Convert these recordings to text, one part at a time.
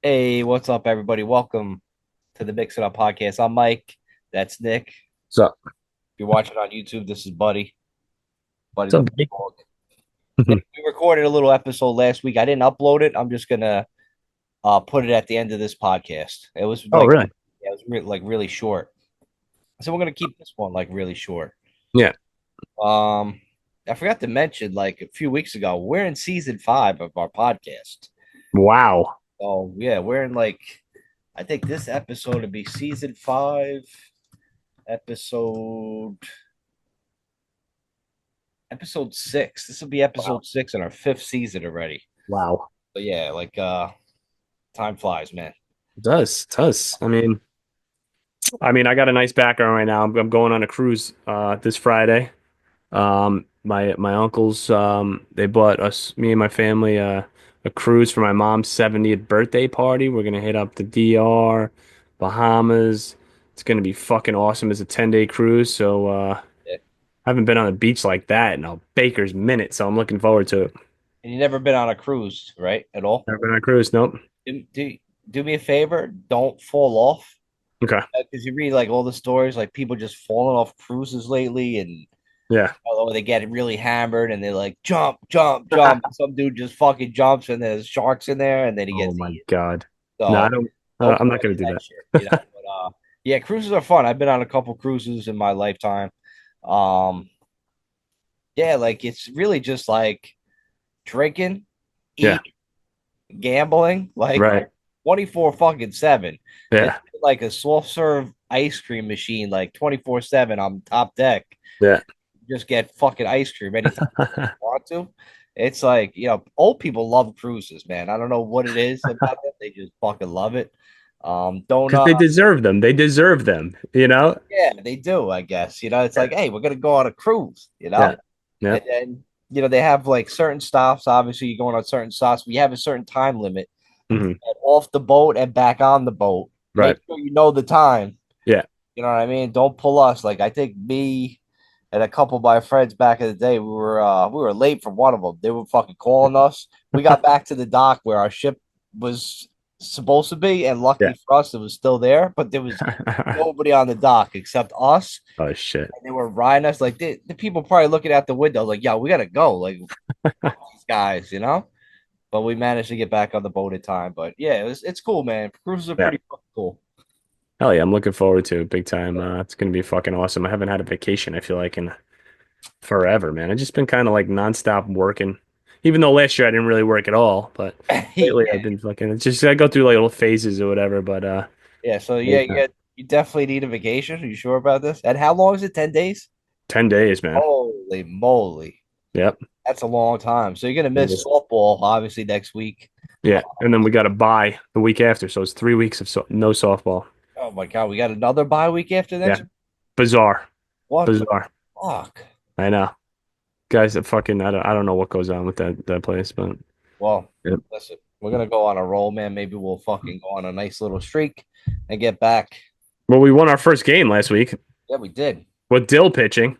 Hey, what's up, everybody? Welcome to the Mix It Up podcast. I'm Mike. That's Nick. If So, you're watching on YouTube, this is Buddy. Buddy what's the up, buddy? dog. Yeah, we recorded a little episode last week. I didn't upload it. I'm just gonna put it at the end of this podcast. It was Oh, like really? yeah, it was really short. So we're gonna keep this one like really short. Yeah. Um, I forgot to mention like a few weeks ago, we're in season 5 of our podcast. Wow. So yeah, we're in like I think this episode would be season 5, episode episode 6. This will be Wow. episode 6 in our 5th season already. Wow. But yeah, like time flies, man. It does. It does. I mean, I got a nice background right now. I'm going on a cruise this Friday. My uncles they bought us me and my family a cruise for my mom's 70th birthday party. We're gonna hit up the DR, Bahamas. It's gonna be fucking awesome. It's a 10-day cruise, so Yeah. I haven't been on a beach like that in a baker's minute, so I'm looking forward to it. And you never been on a cruise, right? At all? Never been on a cruise, nope. Do me a favor, don't fall off. Okay. Because you read like all the stories, like people just falling off cruises lately, and Yeah. they get really hammered and they like jump, jump, jump. Some dude just fucking jumps and there's sharks in there, and then he Oh gets my eaten. God. No, I So don't. don't I'm do not any gonna of do that that. shit, you know. But yeah, cruises are fun. I've been on a couple cruises in my lifetime. Um, yeah, like it's really just like drinking, Yeah. eating, gambling, like Right. 24 fucking 7. It's Yeah. like a soft serve ice cream machine, like 24/7 on top deck. Yeah. Just get fucking ice cream anytime you want to. It's like, old people love cruises, man. I don't know what it is about it. They just fucking love it. Don't Because they deserve them. They deserve them. You know. Yeah, they do, I guess. It's Yeah. like, hey, we're gonna go on a cruise, Yeah. Yeah. And then they have like certain stops. Obviously, you're going on certain stops. We have a certain time limit. Hmm. Get off the boat and back on the boat. Make Right. sure you know the time. Yeah. You know what I mean? Don't pull us. Like I think me and a couple of my friends back in the day, we were late for one of them. They were fucking calling us. We got back to the dock where our ship was supposed to be, and Yeah. luckily for us, it was still there. But there was nobody on the dock except us, Oh shit. and they were riding us. Like the people probably looking out the window, like, "Yeah, we gotta go." Like these guys. But we managed to get back on the boat in time. But yeah, it's cool, man. Cruises are Yeah. pretty fucking cool. Hell yeah. I'm looking forward to it big time. It's gonna be fucking awesome. I haven't had a vacation, I feel like, in forever, man. I've just been kind of like nonstop working. Even though last year I didn't really work at all, but lately Yeah, I've been fucking. It's just I go through like little phases or whatever. But yeah. So yeah, yeah, you definitely need a vacation. Are you sure about this? And how long is it? 10 days? 10 days, man. Holy moly. Yep. That's a long time. So you're gonna It miss is. softball obviously next week. Yeah, and then we got a bye the week after, so it's 3 weeks of no softball. Oh my God, we got another bye week after next Yeah, week? bizarre, What the bizarre. fuck? I know, guys. That fucking I don't know what goes on with that place, but Well, yeah. listen, we're gonna go on a roll, man. Maybe we'll fucking go on a nice little streak and get back. Well, we won our first game last week Yeah, we did. with Dill pitching.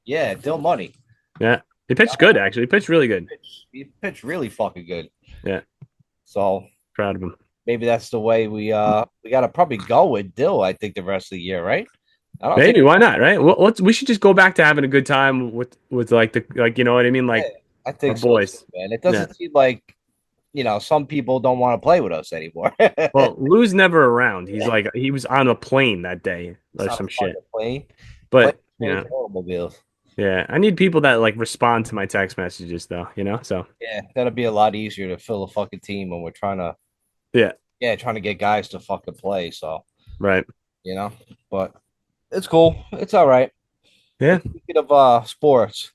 Yeah, Dill Money. Yeah, he pitched good actually. He pitched really good. He pitched really fucking good. Yeah, So proud of him. maybe that's the way we gotta probably go with Dill, I think, the rest of the year, right? I don't think Maybe why not, right? Well, we should just go back to having a good time with like the like you know what I mean, yeah, like I our think so too, boys. man. It Yeah. doesn't seem like some people don't want to play with us anymore. Well, Lou's never around. He's like he was on a plane that day It's or not a some shit. fucking plane. Plane But trains yeah. and automobiles. Yeah, I need people that like respond to my text messages though, you know? So, Yeah, that'll be a lot easier to fill a fucking team when we're yeah, trying to get guys to fucking play. So, right. you know, but it's cool. It's all right. Hey, Yeah. speaking of sports,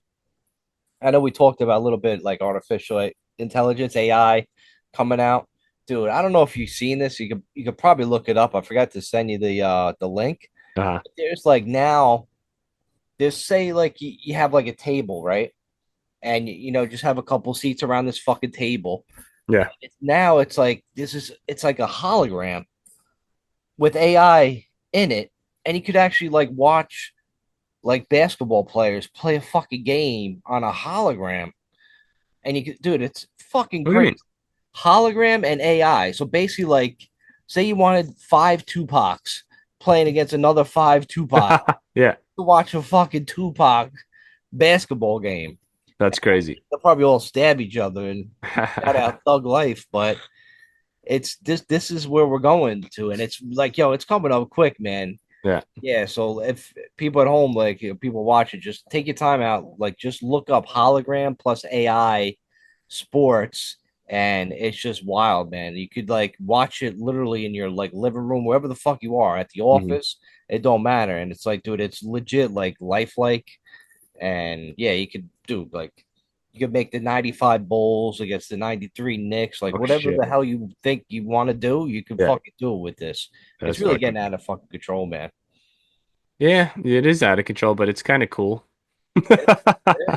I know we talked about a little bit like artificial intelligence, AI coming out. Dude, I don't know if you've seen this. You could probably look it up. I forgot to send you the link. Uh, There's like now, there's say like you have like a table, right? And just have a couple seats around this fucking table. yeah. Now it's like a hologram with AI in it, and you could actually like watch like basketball players play a fucking game on a hologram, and you could, dude, it's fucking What do you crazy. mean? hologram and AI. So basically, like, say you wanted five Tupacs playing against another five Tupac Yeah, to watch a fucking Tupac basketball game. that's crazy. They'll probably all stab each other and shout out thug life, but it's this is where we're going to, and it's like, yo, it's coming up quick, man. Yeah. Yeah, so if people at home, like, people watching, just take your time out, like, just look up hologram plus AI sports, and it's just wild, man. You could like watch it literally in your like living room, wherever the fuck you are, at the Mhm. office, it don't matter. And it's like, dude, it's legit like lifelike. And yeah, you could do like you could make the 95 Bulls against the 93 Knicks, like Oh whatever shit. the hell you think you want to do, you can Yeah, fucking do it with this. It's that's really fucking getting out cool. of fucking control, man. Yeah, it is out of control, but it's kind of cool. It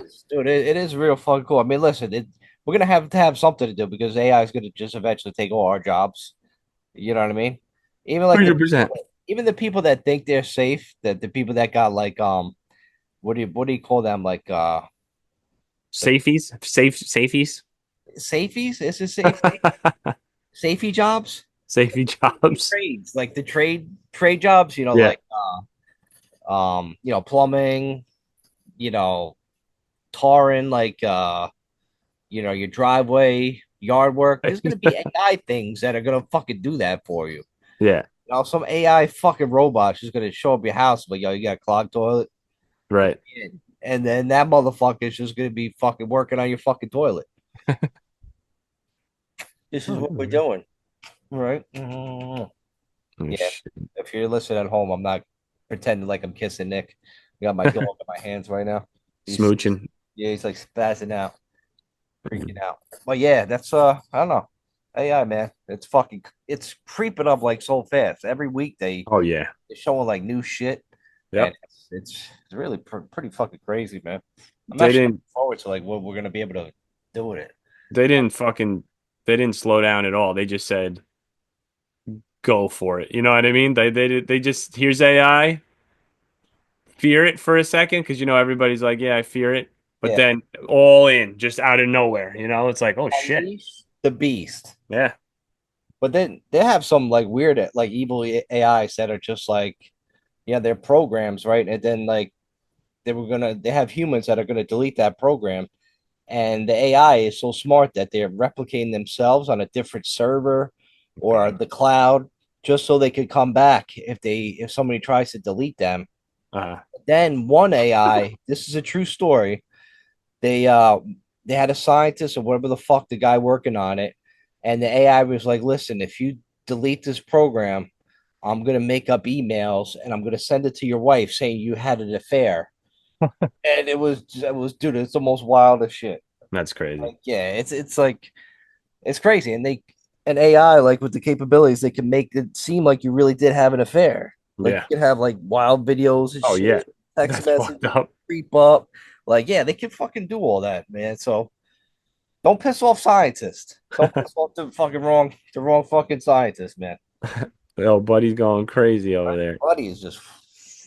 is, dude. It is real fun, cool. I mean, listen, we're gonna have to have something to do because AI is gonna just eventually take all our jobs. You know what I mean? Even like the people 100%. even the people that think they're safe, that the people that got like what do you call them? Like the Safeties, safeties, safeties? Is it safety? Safety jobs? safety jobs. Trades, like the trade jobs, Yeah. like plumbing, tarring, like your driveway, yard work. There's gonna be AI things that are gonna fucking do that for you. Yeah, Some AI fucking robot's just gonna show up your house, but yo, you got a clogged toilet. Let right. me in. And then that motherfucker is just gonna be fucking working on your fucking toilet. This is Oh, what we're yeah. doing, right? Mhm. Oh, Yeah. shit. If you're listening at home, I'm not pretending like I'm kissing Nick. I got my dog in my hands right now. He's Smooching. Yeah, he's like spazzing out, freaking out. But yeah, that's I don't know. AI, man, it's creeping up like so fast. Every week Oh yeah. they're showing like new shit, and Yep. it's really pretty fucking crazy, man. I'm They actually didn't looking forward to like what we're gonna be able to do with it. they didn't fucking they didn't slow down at all. They just said go for it. You know what I mean? They just here's AI, fear it for a second because everybody's like, yeah, I fear it. But Yeah, then all in, just out of nowhere, it's like, oh shit. unleash the beast. Yeah. But then they have some like weird, like evil AIs that are just like, yeah, they're programs, right? And then like they have humans that are gonna delete that program, and the AI is so smart that they're replicating themselves on a different server or God. the cloud just so they could come back if somebody tries to delete them. Uh, Then one AI, this is a true story. They uh they had a scientist or whatever the fuck the guy working on it, and the AI was like, "Listen, if you delete this program, I'm gonna make up emails and I'm gonna send it to your wife saying you had an affair." And it was dude, it's the most wildest shit. that's crazy. Like, yeah, it's like it's crazy, and an AI like with the capabilities, they can make it seem like you really did have an affair. Like Yeah. you can have like wild videos and Oh yeah. shit, text That's fucked messages, up. creep up. Like, yeah, they can fucking do all that, man. So don't piss off scientists. Don't piss off the wrong fucking scientists, man. Oh, buddy's going crazy over there. Buddy is just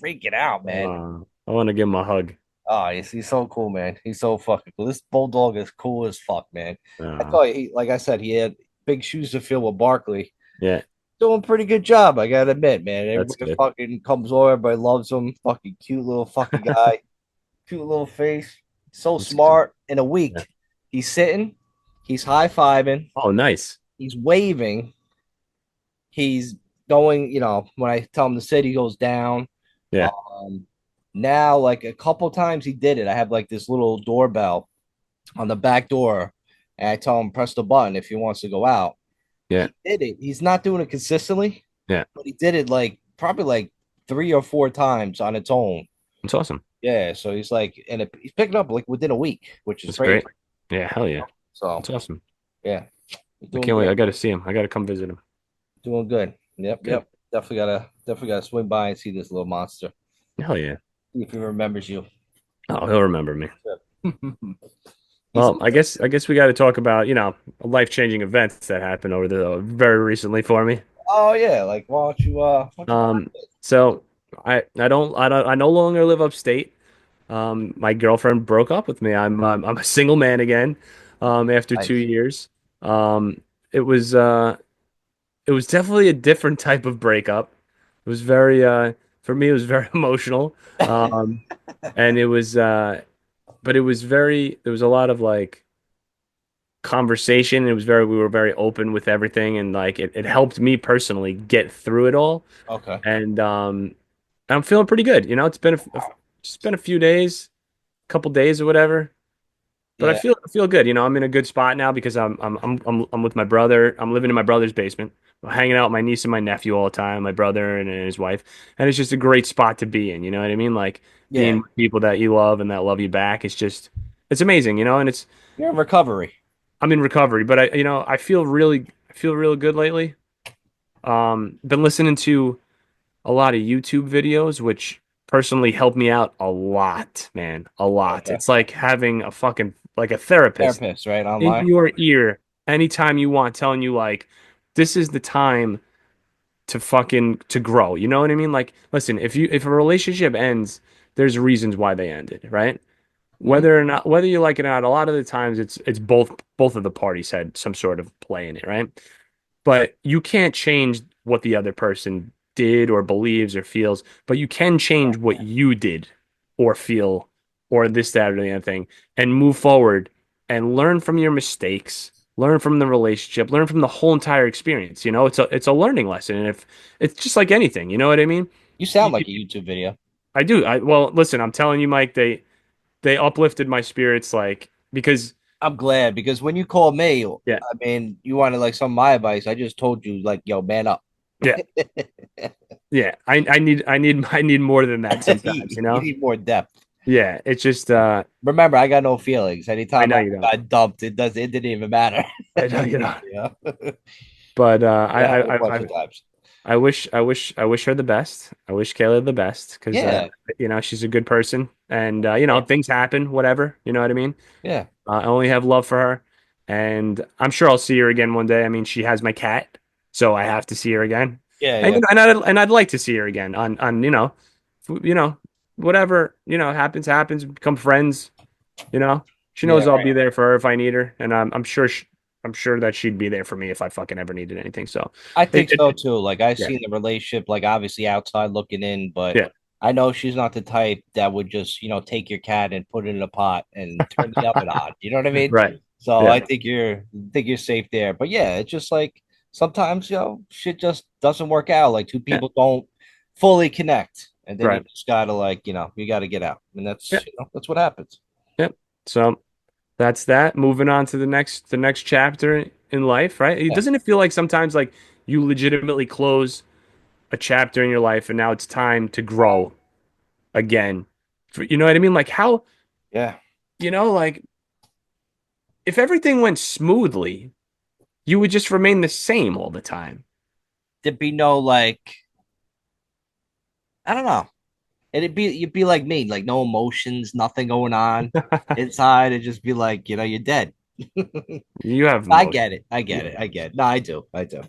freaking out, man. I want to give him a hug. Oh, he's so cool, man. He's so fucking cool. This bulldog is cool as fuck, man. I Uh, thought like I said, he had big shoes to fill with Barkley. yeah, Doing a pretty good job, I gotta admit, man. that's Everybody good. fucking comes over, everybody loves him. Fucking cute little fucking guy, cute little face. So That's good. smart. In a Yeah. week, he's sitting, he's high fiving, Oh, nice. he's waving, he's going. When I tell him to sit, he goes down. Yeah, Um, Now, like a couple times he did it. I have like this little doorbell on the back door, and I tell him press the button if he wants to go out. yeah, He did it. He's not doing it consistently, yeah. but he did it like probably like three or four times on its own. It's awesome. Yeah, so he's like, and he's picking up like within a week, which is That's crazy. great. Yeah, hell yeah. So It's awesome. yeah, he's I doing can't wait. good, I got to see him. I got to come visit him. doing good. Yep, Good. yep. Definitely gotta swing by and see this little monster. Hell yeah. See if he remembers you. Oh, he'll remember me. He's Well, I guess we got to talk about, life-changing events that happened over the very recently for me. Oh yeah, like why don't you tell Um, so I no longer live upstate. My girlfriend broke up with me. I'm a single man again, after me? two Nice. years. Um, it was definitely a different type of breakup. It was very for me it was very emotional. Um and it was but it was very there was a lot of like conversation. It was very we were very open with everything and like it helped me personally get through it all. Okay. And I'm feeling pretty good. You know, it's been a few days, couple days or whatever. But Yeah. I feel good. You know, I'm in a good spot now because I'm with my brother. I'm living in my brother's basement. I'm hanging out with my niece and my nephew all the time, my brother and his wife. And it's just a great spot to be in, you know what I mean? Like Yeah. being with people that you love and that love you back. It's amazing, you know, and it's You're in recovery. I'm in recovery, but I I feel really good lately. Been listening to a lot of YouTube videos, which personally helped me out a lot, man, a lot. Okay. It's like having a fucking like a therapist Therapist, right? in Online. your ear anytime you want, telling you like this is the time to fucking to grow. You know what I mean? Like, listen, if a relationship ends, there's reasons why they ended, right? Hmm. Whether you like it or not, a lot of the times it's both of the parties had some sort of play in it, right? But you can't change what the other person did or believes or feels, but you can change what you did or feel or this, that, or the other thing and move forward and learn from your mistakes, learn from the relationship, learn from the whole entire experience. You know, it's a learning lesson. And if it's just like anything, you know what I mean? You sound like a YouTube video. I do. Well, listen, I'm telling you, Mike, they uplifted my spirits like because I'm glad because when you called me, yeah, I mean, you wanted like some of my advice. I just told you, like, yo, man up. yeah, yeah. I need more than that sometimes, you You know? need more depth. Yeah, it's just Remember, I got no feelings. I Anytime know I you don't. got dumped, it didn't even matter. I know you don't. Yeah. But It happened a bunch of times. I wish her the best. I wish Kayla the best because Yeah. you know, she's a good person and you know, Yeah. things happen, whatever, you know what I mean? Yeah. I only have love for her and I'm sure I'll see her again one day. I mean, she has my cat, so I have to see her again. Yeah. And Yeah. and I'd like to see her again on you know, whatever, you know, happens, become friends. You know, she Yeah. knows I'll Right. be there for her if I need her, and I'm sure that she'd be there for me if I fucking ever needed anything. So, I think so it too. Like I've yeah, seen the relationship, like obviously outside looking in, but yeah, I know she's not the type that would just, take your cat and put it in a pot and turn the oven on. You know what I mean? right, So yeah, I think you're safe there. But yeah, it's just like sometimes, shit just doesn't work out. Like two yeah, people don't fully connect. And then you right, just gotta like, you gotta get out. And yeah, that's what happens. yeah. So that's that. Moving on to the next chapter in life, right? Yeah. Doesn't it feel like sometimes like you legitimately close a chapter in your life and now it's time to grow again? You know what I mean? Like how, Yeah. you know, like if everything went smoothly, you would just remain the same all the time. There'd be no like, I don't know. You'd be like me, like no emotions, nothing going on inside. It'd just be like, you're dead. You have I emotion. get it. I get it. I get it. No, I do. I do.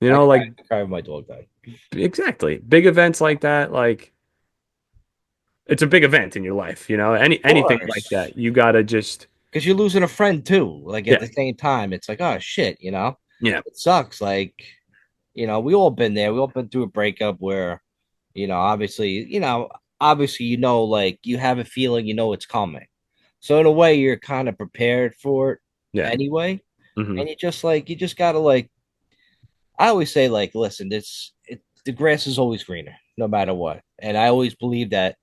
You I know, like cry when my dog died. exactly. Big events like that, like it's a big event in your life, you know. Of Anything like course. that, you gotta just Because you're losing a friend too. Like at yeah, the same time, it's like, oh shit, yeah, it sucks. Like, we all been there. We all been through a breakup where, obviously, obviously, like you have a feeling, it's coming. So in a way, you're kind of prepared for it yeah. anyway. Hmm. And you just gotta like, I always say like, listen, the grass is always greener, no matter what. And I always believe that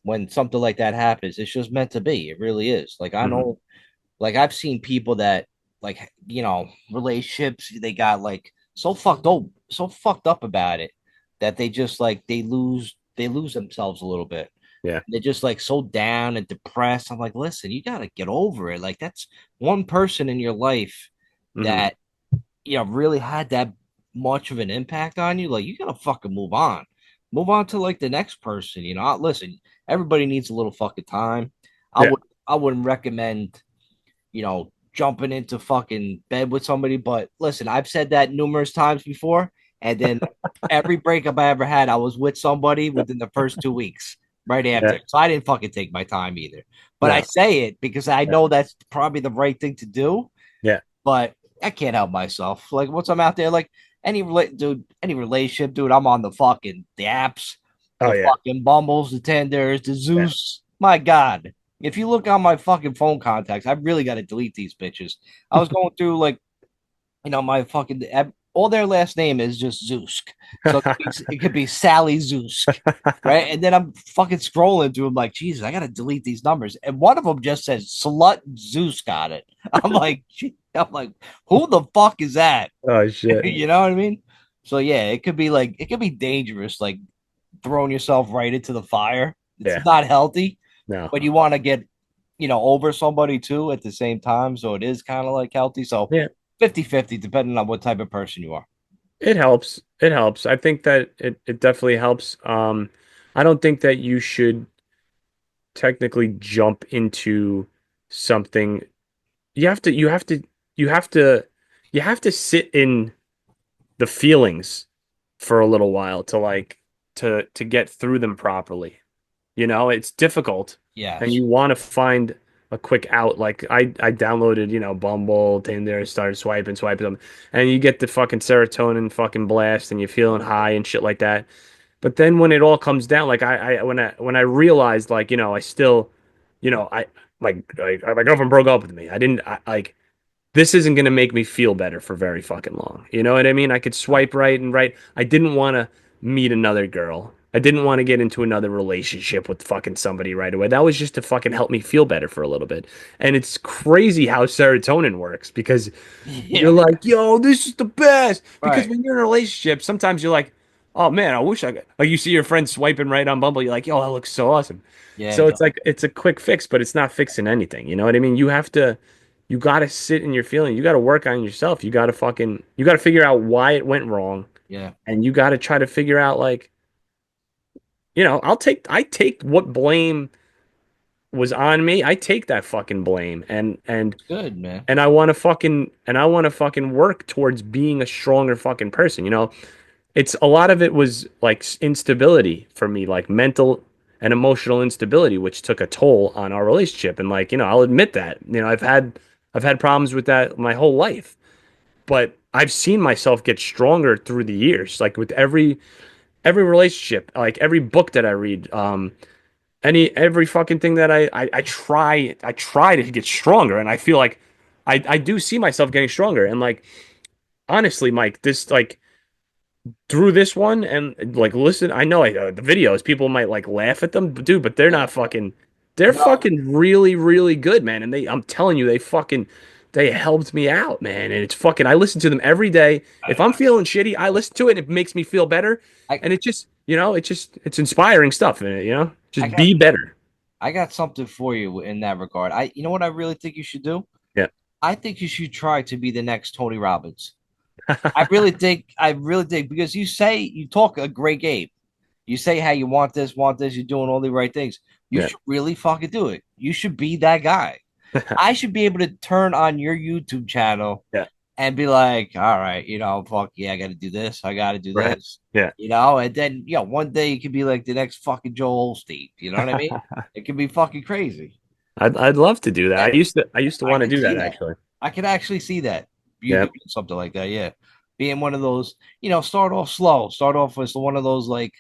when something like that happens, it's just meant to be. It really is. Like I Hmm. know, like I've seen people that like, relationships, they got like so fucked up about it that they just like they lose themselves a little bit. Yeah. They're just like so down and depressed. I'm like, listen, you gotta get over it. Like that's one person in your life Hmm. that really had that much of an impact on you, like you gotta fucking move on. Move on to like the next person. Listen, everybody needs a little fucking time. I Yeah. would I wouldn't recommend, jumping into fucking bed with somebody, but listen, I've said that numerous times before, and then every breakup I ever had, I was with somebody within the first 2 weeks, right Yeah. after. So I didn't fucking take my time either. But I No. say it because I Yeah. know that's probably the right thing to do. Yeah. But I can't help myself. Like once I'm out there, like dude, any relationship, dude, I'm on the apps, Oh the yeah. fucking Bumbles, the Tenders, the Yeah. Zeus. My God. If you look on my fucking phone contacts, I really got to delete these bitches. I was going through like, my fucking all their last name is just Zeusk. So it could be Sally Zeusk, right? And then I'm fucking scrolling through. I'm like, Jesus, I gotta delete these numbers. And one of them just says Slut Zeus got it. I'm like, who the fuck is that? Oh shit. You know what I mean? So yeah, it could be dangerous, like throwing yourself right into the fire. It's Yeah. not healthy, No. but you want to get over somebody too at the same time. So it is kind of like healthy. So Yeah. 50-50, depending on what type of person you are. It helps. It helps. I think that it definitely helps. I don't think that you should technically jump into something. You have to, you have to, you have to, you have to sit in the feelings for a little while to to get through them properly. You know, it's difficult and Yes. you want to find a quick out. Like I downloaded, Bumble, Tinder, started swiping them, and you get the fucking serotonin fucking blast and you're feeling high and shit like that. But then when it all comes down, like when I realized like, I still, I my girlfriend broke up with me. I didn't like this isn't going to make me feel better for very fucking long. You know what I mean? I could Right. swipe right and right. I didn't want to meet another girl. I didn't want to get into another relationship with fucking somebody right away. That was just to fucking help me feel better for a little bit. And it's crazy how serotonin works because you're Yeah. like, yo, this is the best. Because Right. when you're in a relationship, sometimes you're like, oh man, I wish I could. Like you see your friend swiping right on Bumble, you're like, yo, that looks so awesome. Yeah. So it's like it's a quick fix, but it's not fixing anything. You know what I mean? You gotta sit in your feeling. You gotta work on yourself. You gotta figure out why it went wrong, Yeah. and you gotta try to figure out like, I take what blame was on me. I take that fucking blame, It's good, man. and I want to fucking work towards being a stronger fucking person. It's a lot of it was like instability for me, like mental and emotional instability, which took a toll on our relationship. And like, I'll admit that. I've had problems with that my whole life, but I've seen myself get stronger through the years. Like with every relationship, like every book that I read, every fucking thing that I try to get stronger, and I feel like I do see myself getting stronger. And like honestly, Mike, this like through this one and like listen, I know the videos people might like laugh at them, but dude, but they're Yeah. not fucking, they're No. fucking really really good, man. And I'm telling you, they helped me out, man. And it's fucking, I listen to them every day. If I, I'm feeling shitty, I listen to it and it makes me feel better. I, And it's inspiring stuff, and I just got be better. I got something for you in that regard. You know what I really think you should do? Yeah. I think you should try to be the next Tony Robbins. I really think because you talk a great game. You say how you want this, you're doing all the right things. You Yeah. should really fucking do it. You should be that guy. I should be able to turn on your YouTube channel Yeah. and be like, all right, fuck yeah, I got to do this. I got to do Right. this, Yeah. and then, one day you could be like the next fucking Joel Osteen. You know what I mean? It could be fucking crazy. I'd love to do that. Yeah, I used to I want to could do see that that. actually. I could actually see that. You Yeah. doing something like that. Yeah. Being one of those, start off slow. Start off as one of those like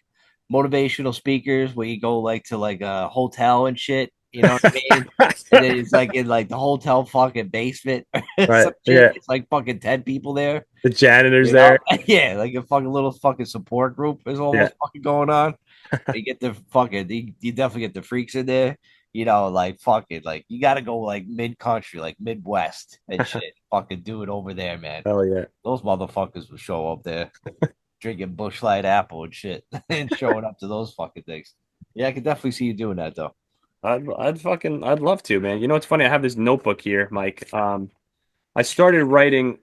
motivational speakers where you go like to like a hotel and shit. You know what I mean? And then it's like in like the hotel fucking basement or Right. some shit. Yeah. It's like fucking 10 people there. The janitor's You know? there. Yeah, like a fucking little fucking support group is Yeah. almost fucking going on. You get the you definitely get the freaks in there. Like fucking like you gotta go like mid country, like Midwest and shit. Fucking do it over there, man. Hell yeah. Those motherfuckers will show up there drinking Bush Light Apple and shit and showing up to those fucking things. Yeah, I could definitely see you doing that though. I'd love to, man. You know, it's funny. I have this notebook here, Mike. I started writing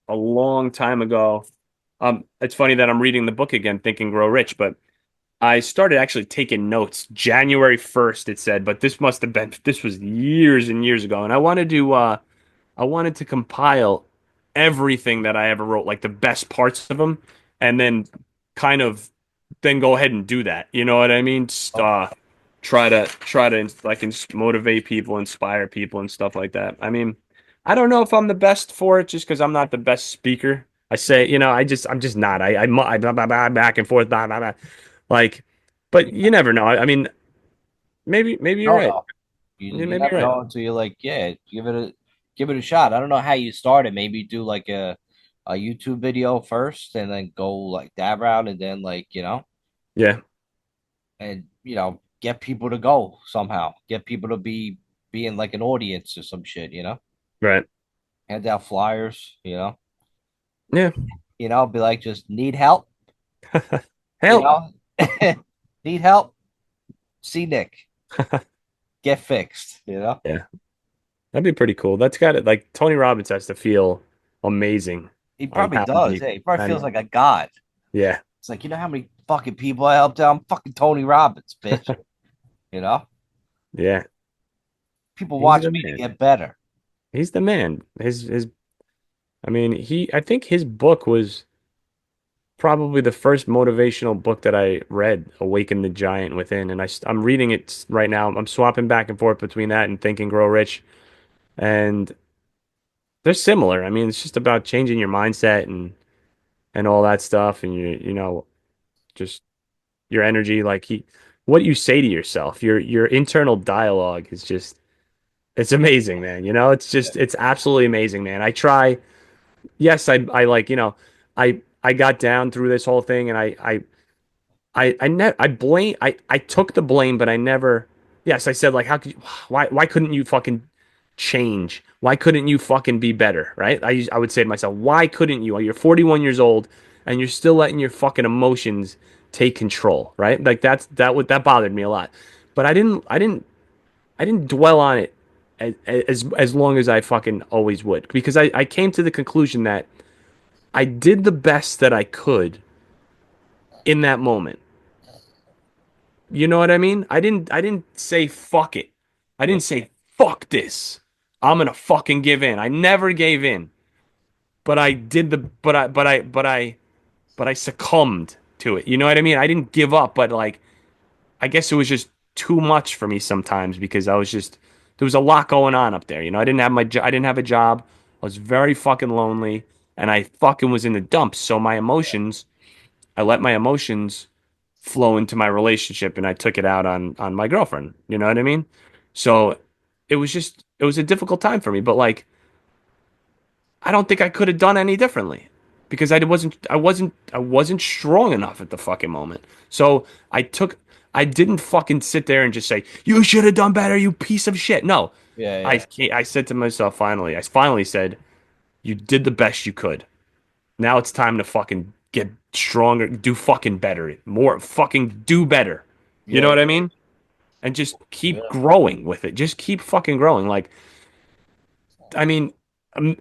a long time ago. It's funny that I'm reading the book again, Think and Grow Rich, but I started actually taking notes. January 1st, it said, but this was years and years ago. And I wanted to compile everything that I ever wrote, like the best parts of them, and then kind of then go ahead and do that. You know what I mean? Okay. Try to like motivate people, inspire people, and stuff like that. I mean, I don't know if I'm the best for it just because I'm not the best speaker. I say, I'm just not. I blah, blah, blah, back and forth, blah, blah, blah. Like, but you never know. I mean, maybe you're No, right. no. Yeah, You maybe never you're right. know until you're like, yeah, give it a shot. I don't know how you started. Maybe do like a YouTube video first and then go like that route and then like, Yeah, and get people to go somehow. Get people to be in like an audience or some shit. right. Hand out flyers. Yeah. Be like just need help, you Help. know? Need help, see Nick. Get fixed. Yeah, that'd be pretty cool. That's got it. Like Tony Robbins has to feel amazing He on probably how does. many, Yeah, he probably and feels like a god. yeah, It's like, how many fucking people I helped out? I'm fucking Tony Robbins, bitch. You know? yeah. People He's watch the me to man. get better. He's the man. I mean, I think his book was probably the first motivational book that I read, Awaken the Giant Within. And I'm reading it right now. I'm swapping back and forth between that and Think and Grow Rich. And they're similar. I mean, it's just about changing your mindset and all that stuff. And just your energy, what you say to yourself, your internal dialogue is just, it's amazing, man. It's absolutely amazing, man. Yes, I like, I got down through this whole thing and I blame I took the blame, but I never yes, I said like how could you why couldn't you fucking change? Why couldn't you fucking be better, right? I would say to myself, why couldn't you? You're 41 years old and you're still letting your fucking emotions take control, right? Like that bothered me a lot. But I didn't dwell on it as long as I fucking always would because I came to the conclusion that I did the best that I could in that moment. You know what I mean? I didn't say fuck it. I Yeah, didn't say fuck this. I'm gonna fucking give in. I never gave in. But I did the but I succumbed to it. You know what I mean? I didn't give up, but like I guess it was just too much for me sometimes because there was a lot going on up there. I didn't have a job. I was very fucking lonely and I fucking was in the dumps. So I let my emotions flow into my relationship and I took it out on my girlfriend. You know what I mean? So it was a difficult time for me, but like I don't think I could have done any differently because I wasn't strong enough at the fucking moment. So I didn't fucking sit there and just say, "You should have done better, you piece of shit." No. yeah, I yeah, I said to myself I finally said, "You did the best you could. Now it's time to fucking get stronger, do fucking better, more fucking do better." You know yeah, what I mean? And just keep yeah, growing with it. Just keep fucking growing. Like, I mean,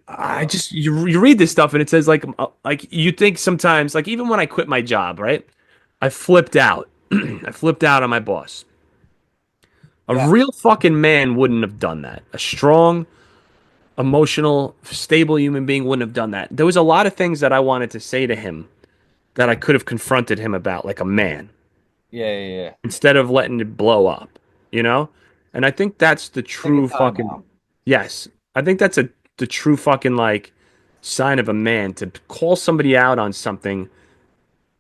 I just you read this stuff and it says like you think sometimes like even when I quit my job, right? I flipped out. I flipped out on my boss. A yeah, real fucking man wouldn't have done that. A strong, emotional, stable human being wouldn't have done that. There was a lot of things that I wanted to say to him that I could have confronted him about like a man yeah, yeah, yeah. instead of letting it blow up, you know? And I think that's the Take a true time fucking out. yes. I think that's the true fucking like sign of a man to call somebody out on something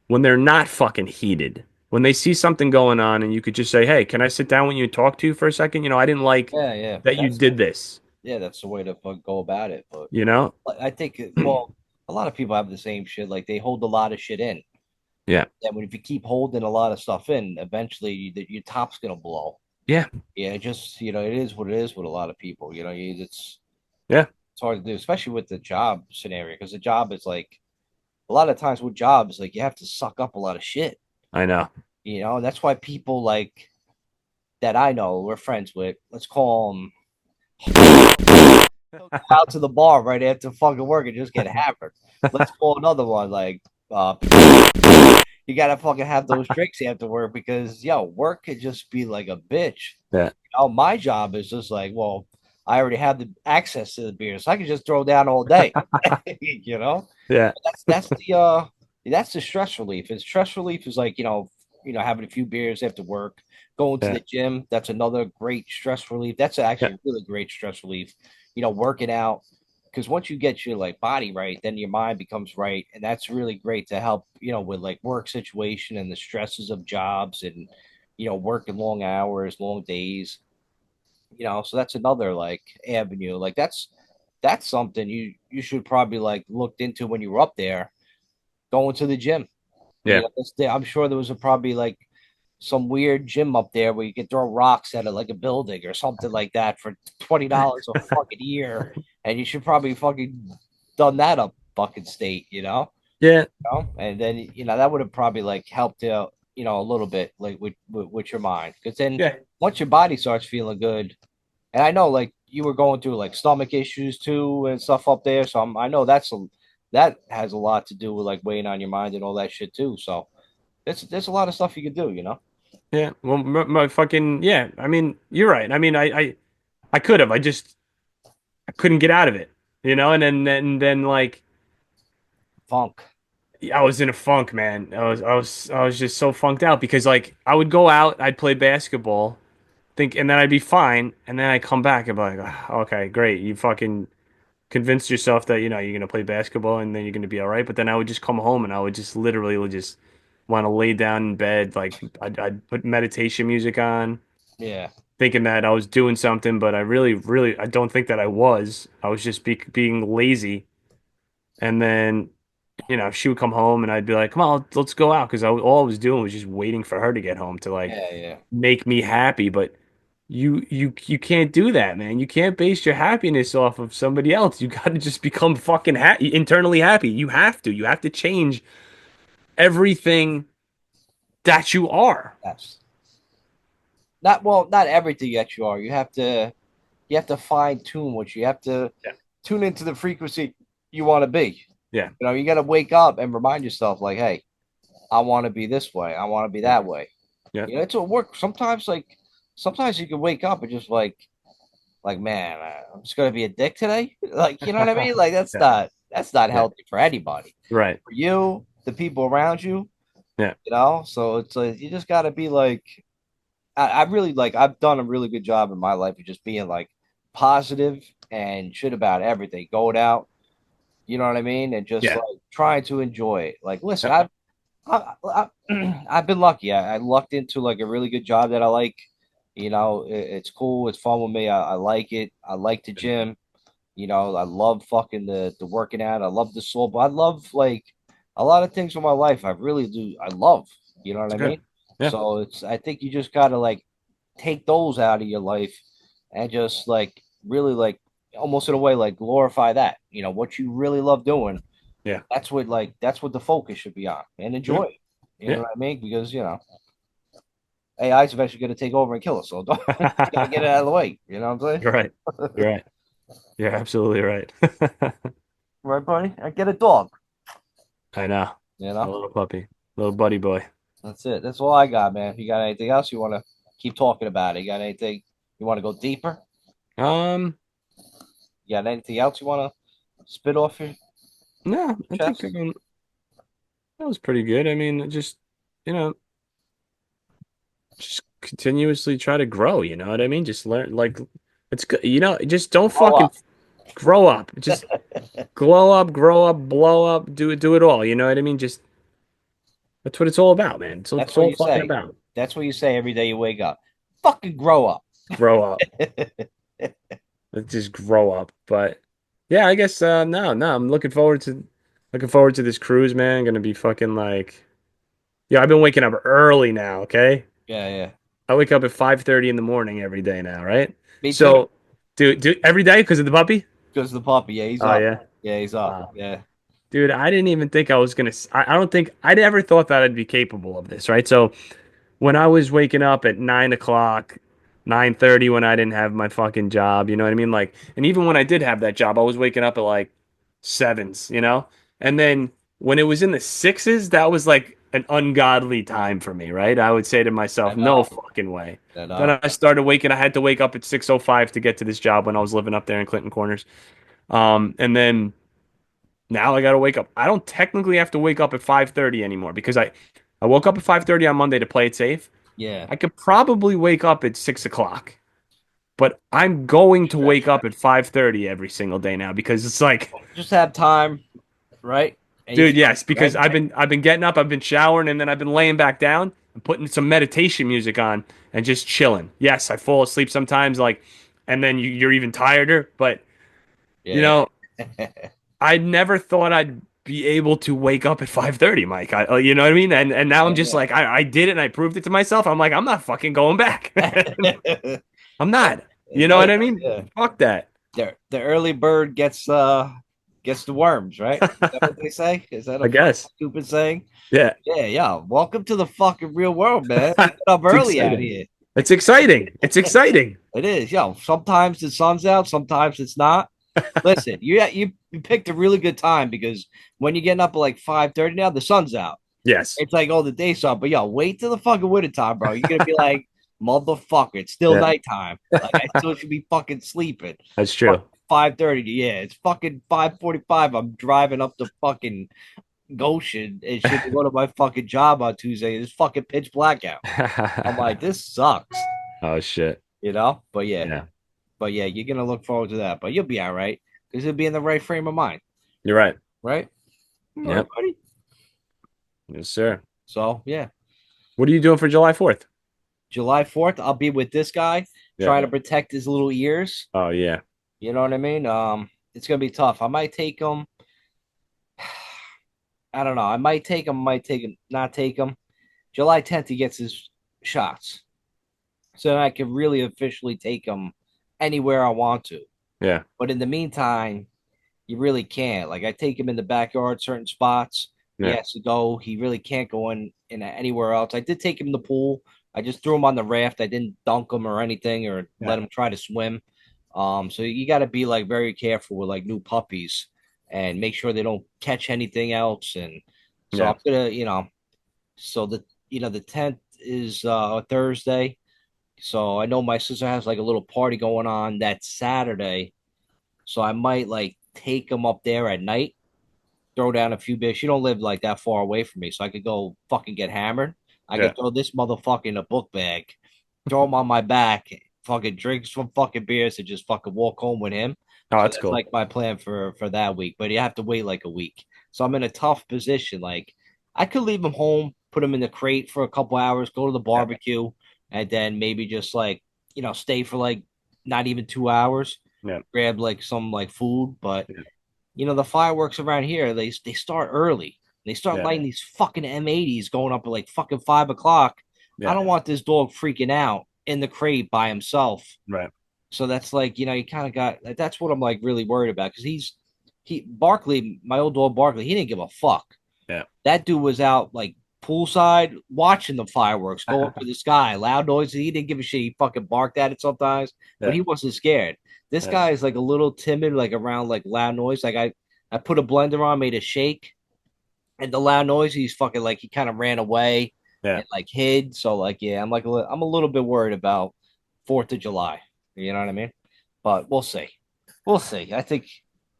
when they're not fucking heated. When they see something going on and you could just say, "Hey, can I sit down with you and talk to you for a second? I didn't like Yeah, yeah. that you did this." That's the way to go about it. But You know? I think, well, a lot of people have the same shit. Like they hold a lot of shit in. Yeah. And if you keep holding a lot of stuff in, eventually your top's gonna blow. Yeah. Yeah, it is what it is with a lot of people. Yeah. It's hard to do, especially with the job scenario, because the job is like a lot of times with jobs, like you have to suck up a lot of shit. I know. That's why people like that I know we're friends with, let's call them, go out to the bar right after fucking work and just get hammered. Let's call another one like you gotta fucking have those drinks after work because work could just be like a bitch. Yeah. My job is just like, well, I already have the access to the beer, so I can just throw down all day. you know, Yeah. that's the stress relief. And stress relief is like, having a few beers after work, going to Yeah. the gym. That's another great stress relief. That's Yeah. actually really great stress relief. Working out. because once you get your like body right, then your mind becomes right, and that's really great to help, with like work situation and the stresses of jobs and working long hours, long days. So that's another like avenue. Like that's something you should probably like looked into when you were up there going to the gym. Yeah. I'm sure there was probably like some weird gym up there where you could throw rocks at it like a building or something like that for $20 a fucking year, and you should probably fucking done that up fucking state, Yeah. and then that would have probably like helped out, a little bit like with your mind, because then Yeah. once your body starts feeling good, and I know like you were going through like stomach issues too and stuff up there, so I know that has a lot to do with like weighing on your mind and all that shit too. So there's a lot of stuff you can do, Yeah. Well, my fucking yeah. I mean, you're right. I mean, I could have. I couldn't get out of it, and then like funk. I was in a funk, man. I was just so funked out because like I would go out, I'd play basketball, and then I'd be fine, and then I'd come back and be like, "Ah, okay, great, you fucking convinced yourself that you're gonna play basketball and then you're gonna be all right." But then I would just come home and I would just literally would just want to lay down in bed, like I'd put meditation music on, Yeah, thinking that I was doing something, but I really I don't think that I was. I was just being lazy, and then. She would come home and I'd be like, "Come on, let's go out," because all I was doing was just waiting for her to get home to like yeah, yeah. make me happy. But you can't do that, man. You can't base your happiness off of somebody else. You got to just become fucking internally happy. You have to. You have to change everything that you are. That's not everything that you are. You have to fine tune what you have to Yeah. tune into the frequency you want to be. Yeah. You got to wake up and remind yourself, like, hey, I want to be this way. I want to be Yeah. that way. Yeah. It's a work. Sometimes you can wake up and just like, man, I'm just gonna be a dick today. Like, you know what I mean? Like, that's Yeah. not Yeah. healthy for anybody, Right. for you, the people around you. Yeah. So it's like you just got to be like, I really like. I've done a really good job in my life of just being like positive and shit about everything, going out. You know what I mean? And just Yeah. like trying to enjoy it. Like, listen, Yeah. I've been lucky. I lucked into like a really good job that I like. It's cool. It's fun with me. I like it. I like the gym. I love fucking the working out. I love the soul. But I love like a lot of things in my life. I really do. I love. You know what It's I good. mean? Yeah. So I think you just gotta like take those out of your life and just like really like almost in a way like glorify that. What you really love doing. Yeah. That's what the focus should be on and Yeah. enjoy it. You know Yeah. what I mean? Because AI is eventually going to take over and kill us. So don't gotta get it out of the way. You know what I'm You're right. saying? You're right. You're absolutely right. Right, buddy? I get a dog. I know. You A know, little puppy. Little buddy boy. that's it. That's all I got, man. If you got anything else you want to keep talking about it, you got anything you want to go deeper? Um, You got anything else you want to spit off your no, I think chest? that was pretty good. I mean, you know, just continuously try to grow, you know what I mean? Just learn, like, it's good, just don't Grow fucking up. grow up. Just glow up, grow up, blow up, do it all, you know what I mean? Just, that's what it's all about, man. So That's it's what all you fucking say. about. That's what you say every day you wake up. Fucking grow up. Grow up. Let's just grow up. But yeah, I guess, no, I'm looking forward to this cruise, man. Gonna be fucking like, yeah, I've been waking up early now, okay? Yeah, yeah. I wake up at 5:30 in the morning every day now, right? Me too. So, do every day because of the puppy? Because the puppy. Yeah, he's Oh up. yeah. Yeah, he's up. Wow. Yeah. Dude, I didn't even think I was gonna. I don't think I'd ever thought that I'd be capable of this, right? So when I was waking up at 9 o'clock, 9:30 when I didn't have my fucking job, you know what I mean? Like, and even when I did have that job, I was waking up at like sevens, you know? And then when it was in the sixes, that was like an ungodly time for me, right? I would say to I myself, no know. fucking way. I Then know. I started waking, I had to wake up at 6:05 to get to this job when I was living up there in Clinton Corners. And then now I gotta wake up. I don't technically have to wake up at 5:30 anymore because I woke up at 5:30 on Monday to play it safe. Yeah. I could probably wake up at 6 o'clock but I'm going to wake up at 5:30 every single day now because it's like, Just have time, right? And you dude, feel yes, because ready. I've been getting up, I've been showering, and then I've been laying back down and putting some meditation music on and just chilling. Yes, I fall asleep sometimes, like, and then you're even tireder. But you Yeah. know, I never thought I'd be able to wake up at 5:30, Mike. You know what I mean? And now I'm just Yeah. like, I did it and I proved it to myself. I'm like, I'm not fucking going back. I'm not. You It's know what like, I mean? yeah. Fuck that. The early bird gets the worms, right? Is that what they say? Is that a I fucking guess. stupid saying? Yeah. Yeah, yeah. Welcome to the fucking real world, man. We get up It's early out exciting. here. It's exciting. It's exciting. It is, yo. Sometimes the sun's out, sometimes it's not. Listen, you picked a really good time because when you're getting up at like 5:30 now, the sun's out. Yes. It's like, oh, the day's up. But yo, wait till the fucking winter time, bro. You're gonna be like, motherfucker, it's still Yeah. nighttime. Like I still should be fucking sleeping. That's Fuck true. 5:30. Yeah, it's fucking 5:45. I'm driving up to fucking Goshen and shit to go to my fucking job on Tuesday. It's fucking pitch blackout. I'm like, this sucks, Oh shit. you know? Yeah. But yeah, you're gonna look forward to that. But you'll be all right because you'll be in the right frame of mind, You're right. right? All right, Yep. buddy. Yes, sir. So yeah, What are you doing for July 4th? July 4th, I'll be with this guy Yeah. trying to protect his little ears. Oh yeah. You know what I mean? It's gonna be tough. I might take him. I don't know. I might take him, not take him. July 10th, he gets his shots. So then I can really officially take him anywhere I want to. Yeah. But in the meantime, you really can't. Like I take him in the backyard, certain spots. He Yeah. has to go. He really can't go in anywhere else. I did take him in the pool. I just threw him on the raft. I didn't dunk him or anything or Yeah. let him try to swim. So you got to be like very careful with like new puppies and make sure they don't catch anything else. And so Yeah. I'm gonna, so the 10th is a Thursday. So I know my sister has like a little party going on that Saturday. So I might like take him up there at night, throw down a few beers. She don't live like that far away from me, so I could go fucking get hammered. I Yeah. could throw this motherfucker in a book bag, throw him on my back, fucking drink some fucking beers, and just fucking walk home with him. Oh, So that's that's cool. like my plan for that week. But you have to wait like a week. So I'm in a tough position. Like I could leave him home, put him in the crate for a couple hours, go to the Yeah. barbecue, and then maybe just like stay for like not even 2 hours, Yeah. grab like some like food. But Yeah. the fireworks around here, they start early. They start Yeah. lighting these fucking M80s going up at like fucking 5 o'clock. I Yeah. don't want this dog freaking out in the crate by himself. Right. So that's like, you kind of got that's what I'm like really worried about because he Barkley, my old dog Barkley, he didn't give a fuck. Yeah. That dude was out like poolside watching the fireworks go up to the sky, loud noises. He didn't give a shit. He fucking barked at it sometimes, but Yeah. he wasn't scared. This Yeah. guy is like a little timid, like around like loud noise. Like I put a blender on, made a shake, and the loud noise, he's fucking like he kind of ran away Yeah. and like hid. So like yeah, I'm a little bit worried about 4th of July. You know what I mean? But we'll see. We'll see. I think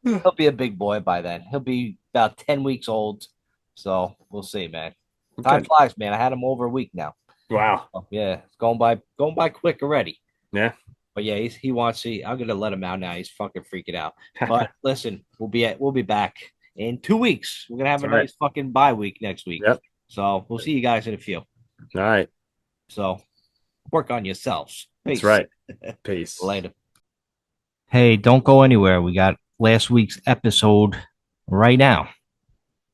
he'll be a big boy by then. He'll be about 10 weeks old. So we'll see, man. Time Good. flies, man. I had him over a week now. Wow. Oh, yeah, it's going by quick already. Yeah. But yeah, he wants to. I'm gonna let him out now. He's fucking freaking out. But listen, we'll be back in 2 weeks. We're gonna have a All right. nice fucking bye week next week. Yep. So we'll see you guys in a few. All right. So work on yourselves. That's Peace. right. Peace. Later. Hey, don't go anywhere. We got last week's episode right now.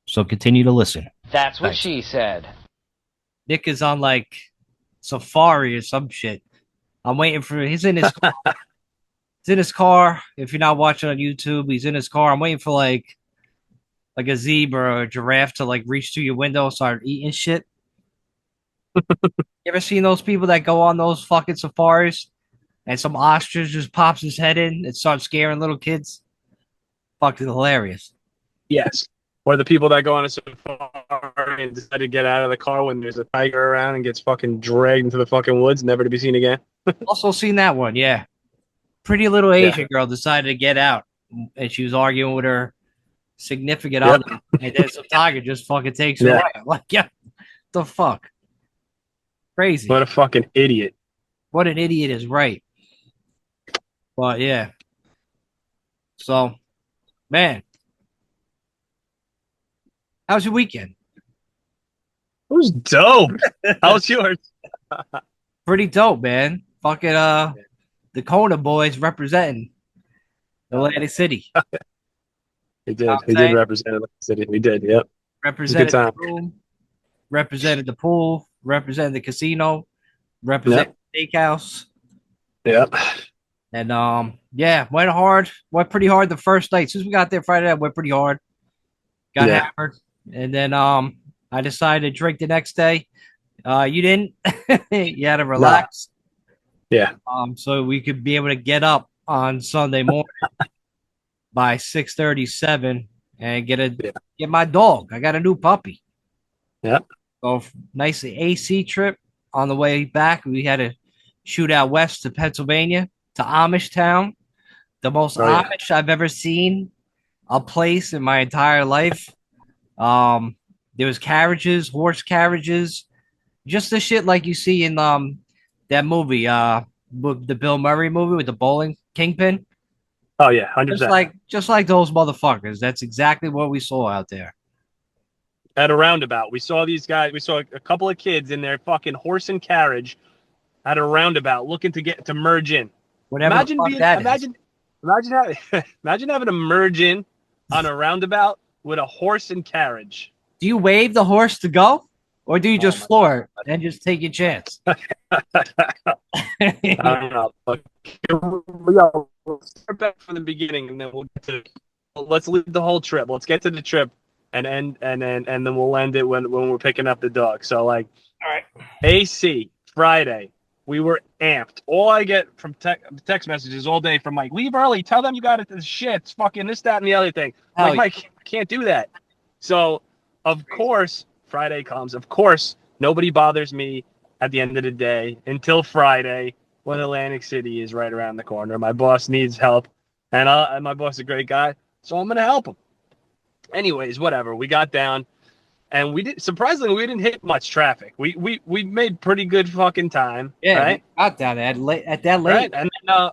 So continue to listen. That's what Thanks. she said. Nick is on like safari or some shit. I'm waiting for he's in his car. He's in his car. If you're not watching on YouTube, he's in his car. I'm waiting for like a zebra or a giraffe to like reach through your window and start eating shit. You ever seen those people that go on those fucking safaris and some ostrich just pops his head in and starts scaring little kids? Fucking hilarious. Yes. Or the people that go on a safari and decide to get out of the car when there's a tiger around and gets fucking dragged into the fucking woods, never to be seen again. Also seen that one, yeah. Pretty little Yeah. Asian girl decided to get out and she was arguing with her significant Yep. other, and then some tiger just fucking takes her Yeah. away. I'm like, yeah, the fuck? Crazy. What a fucking idiot. What an idiot is right. But yeah, so man, how was your weekend? It was dope. How was yours? Pretty dope, man. Fucking the Kona boys representing Uh, Atlantic City. we You know did. what We I'm did saying? represent the city. We did. Yep. It was a good Represented the time. room, represented the pool, represented the casino, represented Yep. the steakhouse. Yep. And yeah, went pretty hard the first night. Since we got there Friday night, went pretty hard. Got Yeah. hammered. And then I decided to drink the next day. You didn't. You had to No. relax. Yeah. So we could be able to get up on Sunday morning by 6:37 and Yeah. get my dog. I got a new puppy. Yep. So nice AC trip. On the way back, we had to shoot out west to Pennsylvania to Amish town, the most Oh yeah. Amish I've ever seen a place in my entire life. Um, there was carriages, horse carriages, just the shit like you see in that movie, the Bill Murray movie with the bowling kingpin. Oh yeah. 100%. Just like those motherfuckers. That's exactly what we saw out there. At a roundabout, we saw these guys. We saw a couple of kids in their fucking horse and carriage at a roundabout, looking to get to merge in. Whatever the Imagine fuck being. that is. Imagine having. Imagine having to merge in on a roundabout with a horse and carriage. Do you wave the horse to go? Or do you Oh just my floor it and just take your chance? god. I don't know. But, yo, we'll start back from the beginning, and then we'll get to. Let's leave the whole trip. Let's get to the trip, and then we'll end it when we're picking up the dog. So like All right. AC Friday, we were amped. All I get from text messages all day from Mike, leave early. Tell them you got it. Shit, it's fucking this, that, and the other thing. I'm Hell like, yeah. Mike, I can't do that. So of course Friday comes. Of course nobody bothers me at the end of the day until Friday when Atlantic City is right around the corner. My boss needs help, and my boss is a great guy, so I'm gonna help him. Anyways, whatever. We got down, and we did. Surprisingly, we didn't hit much traffic. We made pretty good fucking time, Yeah, we right? got down at that Right, late. and then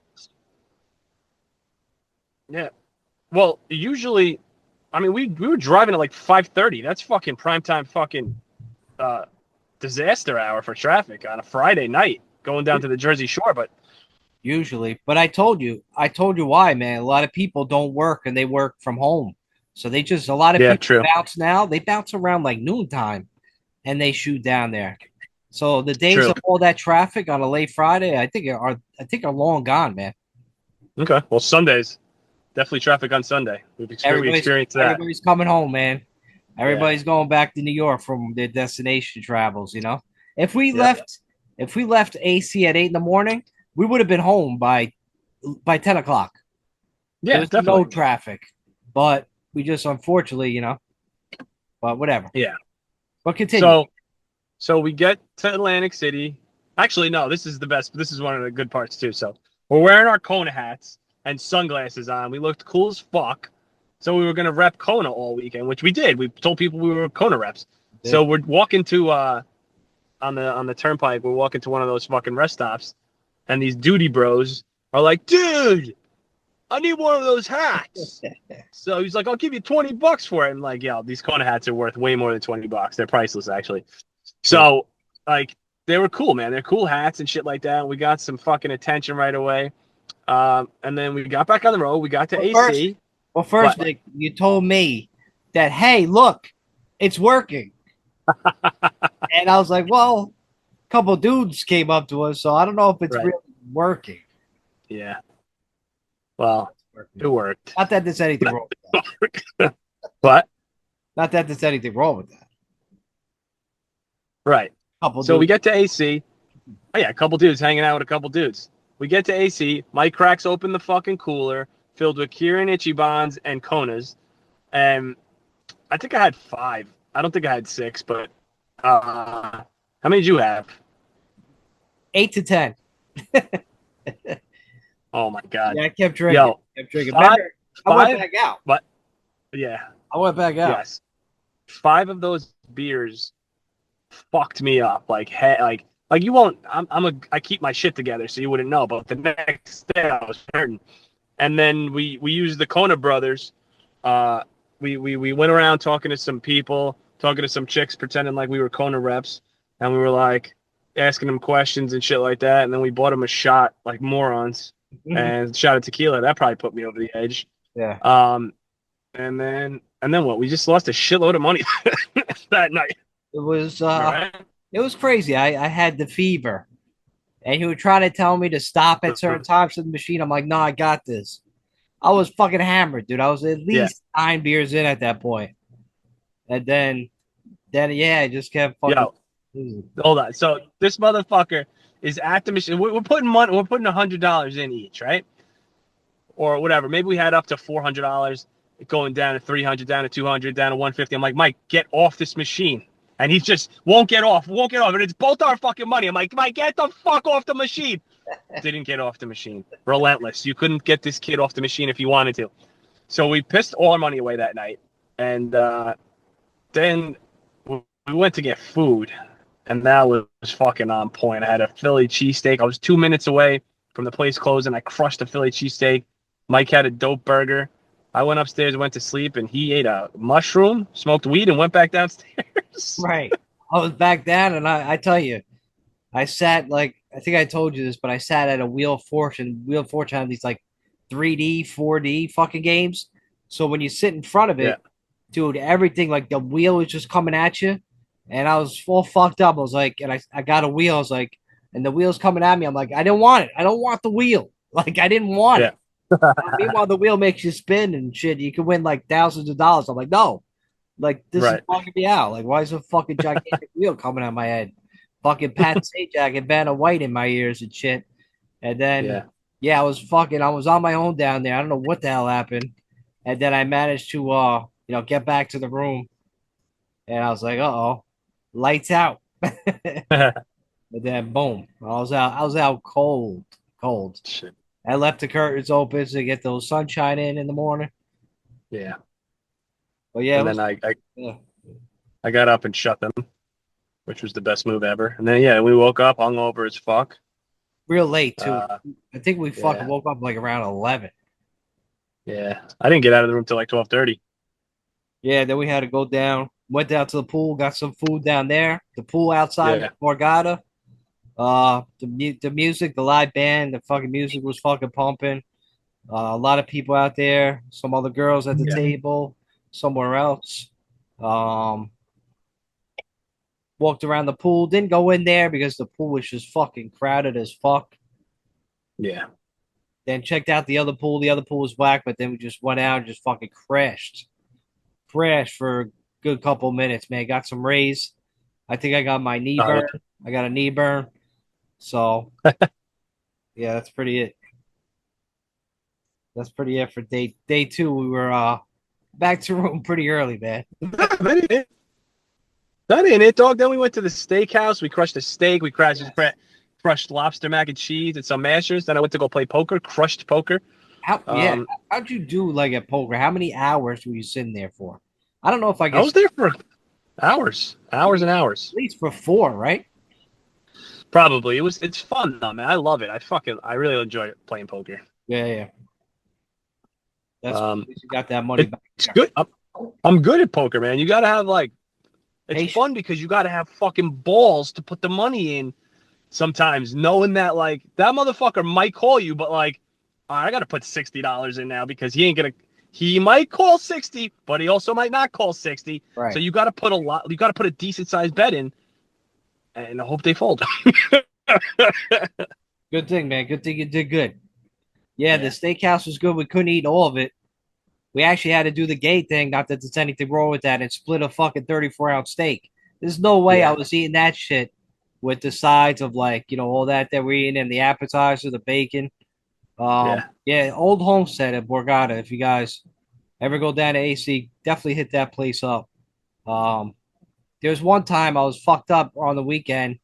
yeah. Well, usually, I mean, we were driving at like 5:30. That's fucking prime time, fucking uh, disaster hour for traffic on a Friday night going down to the Jersey Shore. But Usually. But I told you why, man. A lot of people don't work and they work from home. So a lot of yeah, people true, bounce now. They bounce around like noontime and they shoot down there. So the days true. of all that traffic on a late Friday, I think are long gone, man. Okay, well, Sundays definitely traffic on Sunday. We experienced that. Everybody's coming home, man. Yeah. Everybody's going back to New York from their destination travels, you know. If we Yep. left if we left AC at 8 in the morning, we would have been home by 10 o'clock. There Yeah, was no definitely. traffic. But we just unfortunately, but whatever. Yeah. But continue. So we get to Atlantic City. Actually, no, this is the best. This is one of the good parts too. So we're wearing our Kona hats and sunglasses on. We looked cool as fuck. So we were gonna rep Kona all weekend, which we did. We told people we were Kona reps. So we're walking to on the turnpike. We're walking to one of those fucking rest stops, and these duty bros are like, "Dude, I need one of those hats." So he's like, "I'll give you $20 for it." And like, yeah, these Kona hats are worth way more than $20. They're priceless, actually. So like, they were cool, man. They're cool hats and shit like that. And we got some fucking attention right away. And then we got back on the road. We got to Well, first, AC. well, first, What? Nick, you told me that, hey, look, it's working. And I was like, well, a couple dudes came up to us, so I don't know if it's Right. really working. Yeah. Well, it worked. Not that there's anything wrong with that. What? Not that there's anything wrong with that. Right. Couple So we dudes. get to AC. Oh yeah, a couple dudes hanging out with a couple dudes. We get to AC. Mike cracks open the fucking cooler filled with Kirin Ichibans and Konas. And I think I had 5. I don't think I had 6, but how many did you have? 8 to 10. Oh my god. Yeah, I kept drinking. Yo, Kept drinking. 5 Remember, I went 5 back out. but yeah, I went back out. yes. 5 of those beers fucked me up. Like Like you won't. I keep my shit together, so you wouldn't know. But the next day I was hurting, and then we used the Kona brothers. Uh, we went around talking to some people, talking to some chicks, pretending like we were Kona reps, and we were like asking them questions and shit like that. And then we bought them a shot like morons, and shot of tequila. That probably put me over the edge. Yeah. Um, and then what? We just lost a shitload of money that night. It was All right. crazy. I had the fever, and he would try to tell me to stop at certain times of the machine. I'm like, no, I got this. I was fucking hammered, dude. I was at Yeah. least 9 beers in at that point. And then yeah, I just kept fucking. Yo, hold on. So this motherfucker is at the machine. We're putting money. We're putting $100 in each, right? Or whatever. Maybe we had up to $400, going down to 300, down to 200, down to 150. I'm like, Mike, get off this machine. And he just won't get off, won't get off. And it's both our fucking money. I'm like, Mike, get the fuck off the machine. Didn't get off the machine. Relentless. You couldn't get this kid off the machine if you wanted to. So we pissed all our money away that night. And then we went to get food. And that was fucking on point. I had a Philly cheesesteak. I was 2 minutes away from the place closing. I crushed a Philly cheesesteak. Mike had a dope burger. I went upstairs, went to sleep, and he ate a mushroom, smoked weed, and went back downstairs. Right. I was back down, and I tell you, I sat like I think I told you this, but I sat at a Wheel of Fortune. Wheel of Fortune had these like 3D, 4D fucking games. So when you sit in front of Yeah. it, dude, everything like the wheel was just coming at you, and I was full fucked up. I was like, and I got a wheel. I was like, and the wheel's coming at me. I'm like, I didn't want it. I don't want the wheel. Like I didn't want Yeah. it. Meanwhile, the wheel makes you spin and shit. You can win like thousands of dollars. I'm like, no, like this is Right. fucking me out. Like, why is a fucking gigantic wheel coming at my head? Fucking Pat Sajak and Vanna White in my ears and shit. And then, Yeah. yeah, I was on my own down there. I don't know what the hell happened. And then I managed to, get back to the room. And I was like, uh-oh, lights out. And then, boom, I was out. I was out cold, cold. Shit. I left the curtains open to get those sunshine in the morning. Yeah. But yeah, it And was, then I, yeah, I got up and shut them, which was the best move ever. And then, yeah, we woke up hungover as fuck. real late too. Uh, I think we fucking yeah. woke up like around 11. Yeah. I didn't get out of the room till like 12:30. Yeah, then we had to go down. Went down to the pool, got some food down there. The pool outside Yeah. Borgata. The music, the live band, the fucking music was fucking pumping. A lot of people out there. Some other girls at the Yeah. table, somewhere else. Um, Walked around the pool. Didn't go in there because the pool was just fucking crowded as fuck. Yeah. Then checked out the other pool. The other pool was whack, but then we just went out and just fucking crashed for a good couple minutes, man. Got some rays. I think I got my knee Oh, burn. I got a knee burn. So yeah, that's pretty it. That's pretty it for day two. We were back to room pretty early, man. that ain't it. That ain't it, dog. Then we went to the steakhouse. We crushed a steak. We crushed lobster mac and cheese and some mashers. Then I went to go play poker. Crushed poker. Yeah, Um, how'd you do like at poker? How many hours were you sitting there for? I don't know if I I guess was there for hours and hours. at least for 4, right? Probably. It's fun though, man. I love it. I really enjoy playing poker. Yeah, yeah. That's Um, you got that money back. it's good. I'm good at poker, man. You gotta have like it's Patience. fun because you gotta have fucking balls to put the money in sometimes, knowing that like that motherfucker might call you, but like I gotta put $60 in now because he might call 60, but he also might not call 60. Right. So you gotta put a decent sized bet in and hope they fold. Good thing, man. Good thing you did good. Yeah, the Yeah. steakhouse was good. We couldn't eat all of it. We actually had to do the gate thing. Not that there's anything wrong with that, and split a fucking 34-ounce steak. There's no way I Yeah. was eating that shit with the sides of like, all that we're eating and the appetizer, the bacon. Yeah. Yeah, Old Homestead at Borgata. If you guys ever go down to AC, definitely hit that place up. Um, there was one time I was fucked up on the weekend,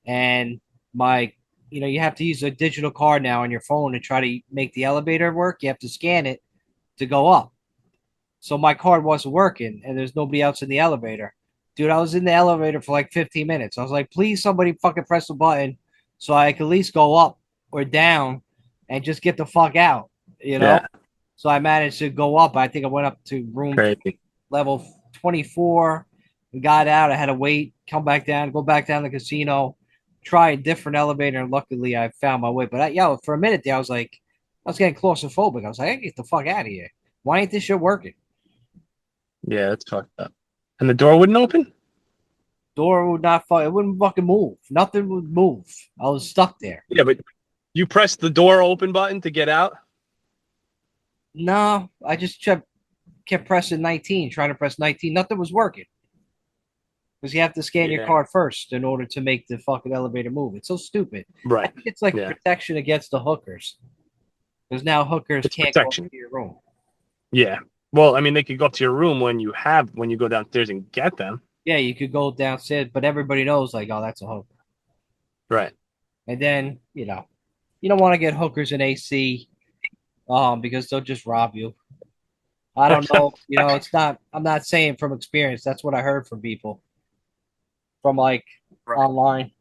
and my, you have to use a digital card now on your phone to try to make the elevator work. You have to scan it to go up. So my card wasn't working, and there's nobody else in the elevator. Dude, I was in the elevator for like 15 minutes. I was like, please, somebody fucking press the button so I could at least go up or down and just get the fuck out, you know? Yeah, So I managed to go up. I think I went up to room crazy. level 24, got out. I had to wait, come back down, go back down to the casino, try a different elevator, and luckily I found my way. But for a minute there, I was getting claustrophobic. I was like, I get the fuck out of here. Why ain't this shit working? Yeah, it's fucked up. And the door wouldn't open? Door would not fuck. It wouldn't fucking move. Nothing would move. I was stuck there. Yeah, but you pressed the door open button to get out? No, I just kept pressing 19, trying to press 19. Nothing was working because you have to scan your Yeah. card first in order to make the fucking elevator move. It's so stupid. I Right. think it's like Yeah. protection against the hookers because now hookers It's can't go protection. into your room. Yeah. Well, I mean, they could go up to your room when you go downstairs and get them. Yeah, you could go downstairs, but everybody knows like, oh, that's a hooker. Right. And then you don't want to get hookers in AC because they'll just rob you. I don't know. It's not. I'm not saying from experience. That's what I heard from people from like Right. online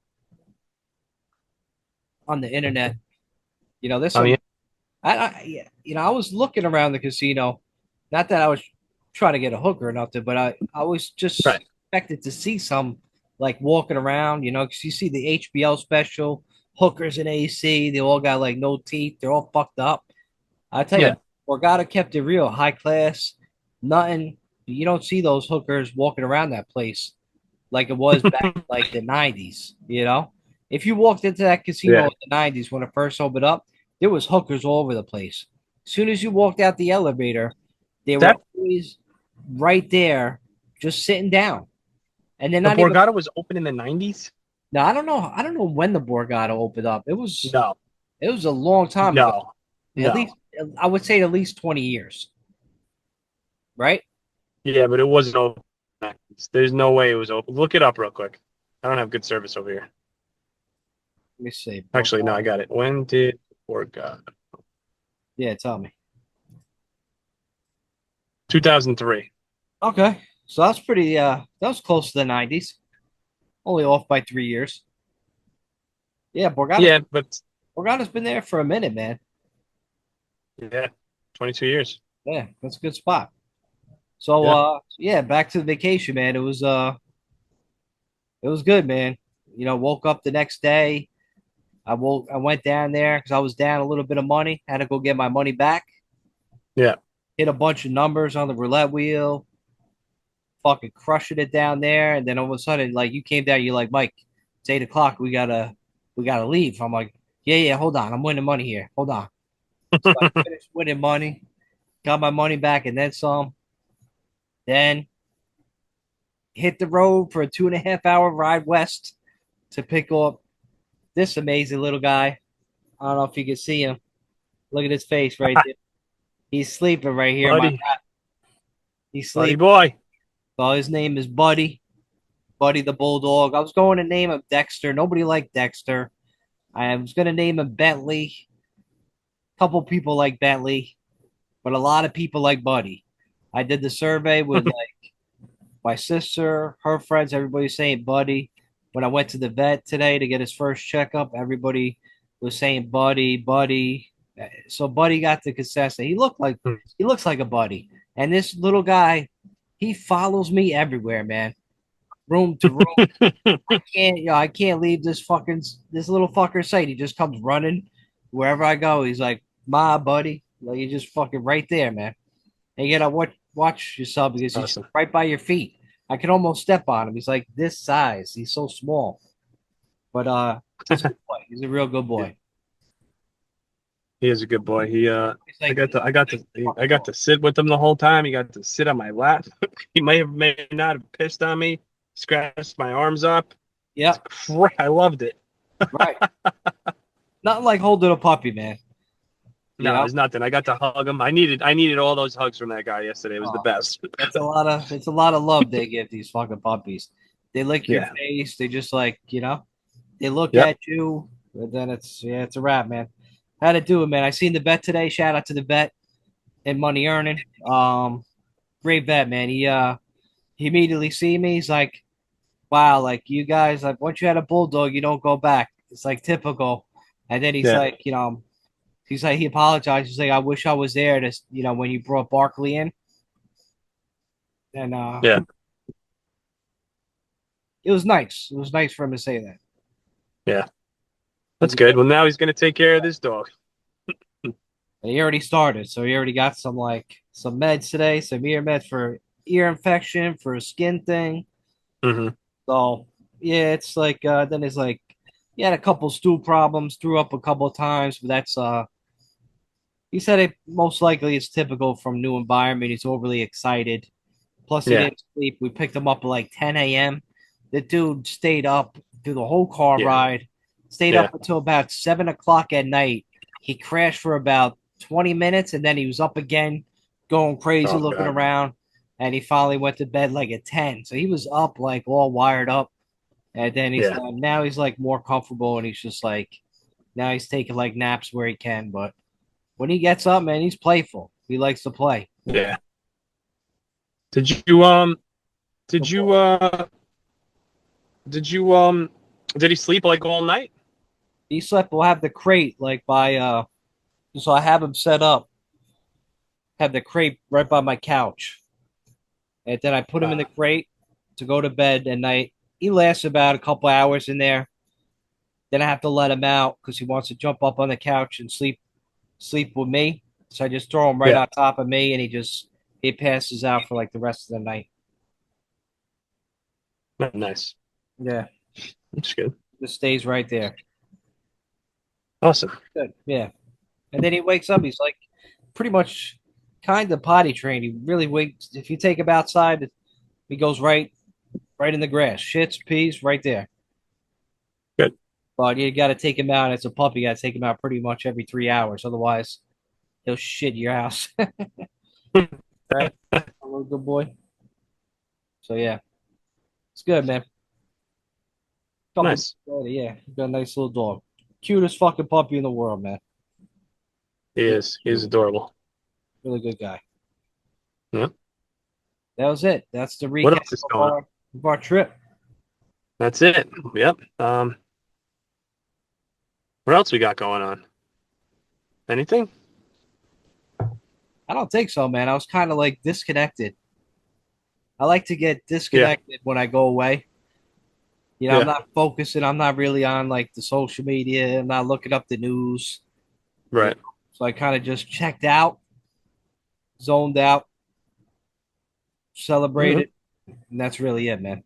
on the internet. There's I some. mean, Yeah, I was looking around the casino. Not that I was trying to get a hooker or nothing, but I was just right. expected to see some like walking around. Because you see the HBO special hookers in AC. They all got like no teeth. They're all fucked up. I tell you, Yeah. Borgata kept it real, high class. Nothing. You don't see those hookers walking around that place like it was back in like the 90s. If you walked into that casino Yeah. in the 90s when it first opened up, there was hookers all over the place. As soon as you walked out the elevator, they were That always right there, just sitting down. And they're the not even. Borgata was open in the 90s? No, I don't know. I don't know when the Borgata opened up. No. It was a long time ago. No. At No. least I would say at least 20 years, right? Yeah, but it wasn't open. There's no way it was open. Look it up real quick. I don't have good service over here. Let me see. Actually, no, I Borgata. got it. When did Borgata? Yeah, tell me. 2003. Okay. So that's pretty that was close to the 90s. Only off by 3 years. Yeah, Yeah, but Borgata's been there for a minute, man. yeah, 22 years. Yeah, that's a good spot. So Yeah. yeah, back to the vacation, man. It was good, man. Woke up the next day. I went down there because I was down a little bit of money. Had to go get my money back. Yeah. Hit a bunch of numbers on the roulette wheel. Fucking crushing it down there. And then all of a sudden, like you came down, you're like, Mike, it's 8 o'clock. We gotta leave. I'm like, yeah, hold on. I'm winning money here. Hold on. So I finished winning money, got my money back, and then some. Then hit the road for a 2.5 hour ride west to pick up this amazing little guy. I don't know if you can see him. Look at his face right there. He's sleeping right here. Buddy, He's buddy sleeping. boy. So his name is Buddy. Buddy the Bulldog. I was going to name him Dexter. Nobody liked Dexter. I was going to name him Bentley. A couple people like Bentley, but a lot of people like Buddy. I did the survey with like my sister, her friends, everybody's saying Buddy. When I went to the vet today to get his first checkup, everybody was saying Buddy, Buddy. So Buddy got the consensus. He looks like a Buddy. And this little guy, he follows me everywhere, man. Room to room. I can't leave this little fucker sight. He just comes running wherever I go. He's like, "My buddy," like he's just fucking right there, man. And you gotta watch yourself because he's Awesome. right by your feet. I can almost step on him. He's like this size. He's so small, but he's a good boy. He's a real good boy. He is a good boy. He's I like, got to, I got to, I got to sit with him the whole time. He got to sit on my lap. He may not have pissed on me, scratched my arms up. yeah, I loved it. right. Not like holding a puppy, man. You No, know, it's nothing. I got to hug him. I needed all those hugs from that guy yesterday. It was the oh, best. it's a lot of love they give these fucking puppies. They lick your Yeah. face. They just like they look Yep. at you, but then it's a wrap, man. How to do it, man. I seen the vet today. Shout out to the vet and money earning. Great vet, man. He he immediately see me. He's like, "Wow, like you guys, like once you had a bulldog, you don't go back." It's like typical. And then he's Yeah. like, he's like, he apologized. He's like, "I wish I was there to, when you brought Barkley in." And Yeah. it was nice. It was nice for him to say that. Yeah. That's Because good. Well, now he's going to take care of this dog. he already started, so he already got some meds today, some ear meds for ear infection, for a skin thing. Hmm. So yeah, it's like then it's like he had a couple stool problems, threw up a couple of times, but that's he said it most likely is typical from new environment. He's overly excited. Plus he Yeah. didn't sleep. We picked him up at like 10 a.m. The dude stayed up through the whole car Yeah. ride, stayed Yeah. up until about 7 o'clock at night. He crashed for about 20 minutes and then he was up again, going crazy, Oh, looking God. around. And he finally went to bed like at 10. So he was up like all wired up. And then Yeah. now he's like more comfortable and he's just like now he's taking like naps where he can. But when he gets up, man, he's playful. He likes to play. Yeah. Did you, did you, did you, did he sleep like all night? He slept. We'll have the crate like by so I have him set up. Have the crate right by my couch, and then I put him in the crate to go to bed at night. He lasts about a couple hours in there. Then I have to let him out because he wants to jump up on the couch and sleep with me. So I just throw him right Yeah. on top of me, and he passes out for like the rest of the night. Nice. Yeah, That's good. just stays right there. Awesome. Good. Yeah, and then he wakes up. He's like pretty much kind of potty trained. He really wakes. If you take him outside, he goes right in the grass. Shits, peas, right there. Good. But you got to take him out. As a puppy, you got to take him out pretty much every 3 hours. Otherwise, he'll shit your house. Right? A little good boy. So, yeah, it's good, man. Couple Nice. later, yeah, you got a nice little dog. Cutest fucking puppy in the world, man. He Really is. He's cute. adorable. Really good guy. Yeah. That was it. That's the What recap else is of going on? our trip. That's it. Yep. What else we got going on? Anything? I don't think so, man. I was kind of like disconnected. I like to get Yeah. disconnected when I go away. I'm Yeah. not focusing. I'm not really on like the social media. I'm not looking up the news. Right. So I kind of just checked out, zoned out, All right. celebrated, and that's really it, man.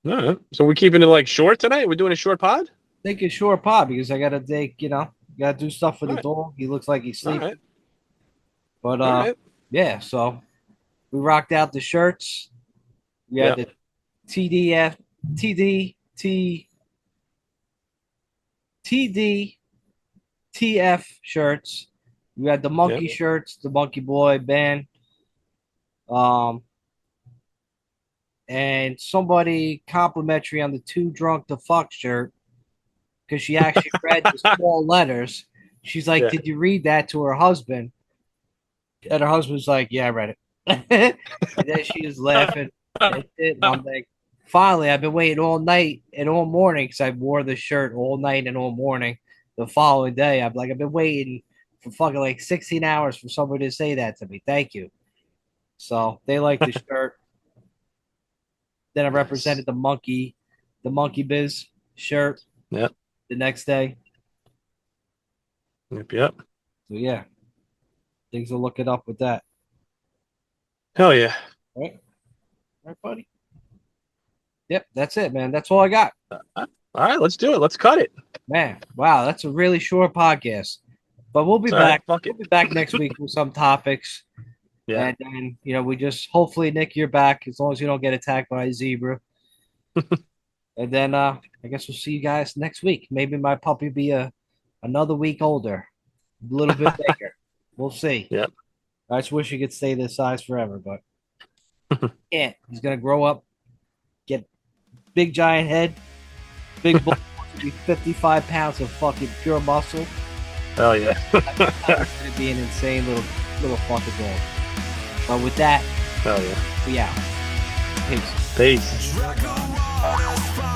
All right. So we're keeping it like short tonight? We're doing a short pod? Take a short pod because I gotta take, gotta do stuff for All the right. dog. He looks like he's All sleeping. right. But All right. yeah, so we rocked out the shirts. We had Yeah. the TDF, TDT, TDTF shirts. We had the Yeah. monkey shirts, the monkey boy band. Um, and somebody complimentary on the too drunk to fuck shirt because she actually read the small letters. She's like, Yeah. "Did you read that to her husband?" And her husband's like, "Yeah, I read it." And then she was laughing. That's it. And I'm like, finally, I've been waiting all night and all morning because I wore the shirt all night and all morning. The following day, I'm like, I've been waiting for fucking like 16 hours for somebody to say that to me. Thank you. So they like the shirt. Then I represented the monkey biz shirt Yep. the next day. Yep. Yep. So yeah, things are looking up with that. Hell yeah. All right, buddy. Yep, that's it, man. That's all I got. All right. Let's do it. Let's cut it. Man, wow, that's a really short podcast. But we'll be It's all right. back. Fuck We'll it. be back next week with some topics. Yeah. And then, we just hopefully Nick, you're back as long as you don't get attacked by a zebra. And then I guess we'll see you guys next week. Maybe my puppy be another week older, a little bit bigger. We'll see. Yep. I just wish he could stay this size forever, but can't. He's gonna grow up, get big giant head, big bull, be 55 pounds of fucking pure muscle. Hell yeah. It's gonna be an insane little fucking dog. But with that, Hell yeah. we out. Peace. Peace.